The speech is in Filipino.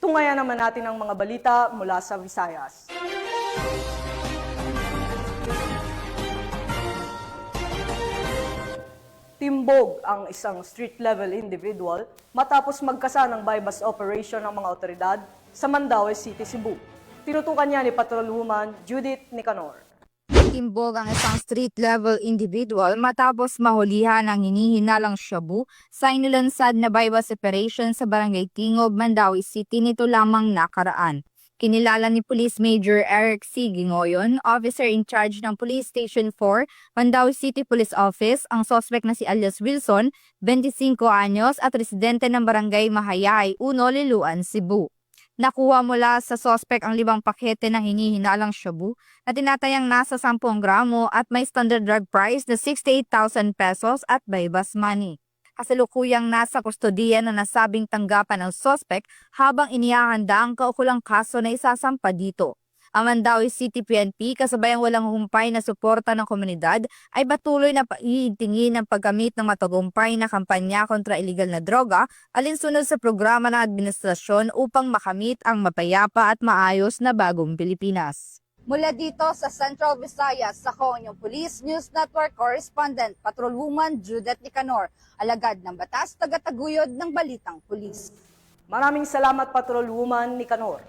Tunghayan naman natin ang mga balita mula sa Visayas. Timbog ang isang street-level individual matapos magkasa ng bypass operation ng mga otoridad sa Mandaue City, Cebu. Tinutukan niya ni Patrolwoman Judith Nicanor. Timbog ang isang street-level individual matapos mahulihan ang hinihinalang shabu sa inilansad na bypass operation sa Barangay Tingog, Mandaue City nito lamang nakaraan. Kinilala ni Police Major Eric C. Gingoyon, officer in charge ng Police Station 4, Mandaue City Police Office, ang sospek na si alias Wilson, 25 anyos at residente ng Barangay Mahayay, 1, Liloan, Cebu. Nakuha mula sa sospek ang 5 pakete ng hinihinalang shabu na tinatayang nasa 10 gramo at may standard drug price na 68,000 pesos at bypass money. Kasalukuyang nasa kustodiya na nasabing tanggapan ng sospek habang inihahanda ang kaukulang kaso na isasampa dito. Ang Mandaue City PNP kasabayang walang humpay na suporta ng komunidad ay patuloy na paiigtingin ang paggamit ng matagumpay na kampanya kontra illegal na droga alinsunod sa programa ng administrasyon upang makamit ang mapayapa at maayos na bagong Pilipinas. Mula dito sa Central Visayas, ako ang inyong Police News Network Correspondent, Patrolwoman Judith Nicanor, alagad ng batas, tagataguyod ng Balitang Pulis. Maraming salamat, Patrolwoman Nicanor.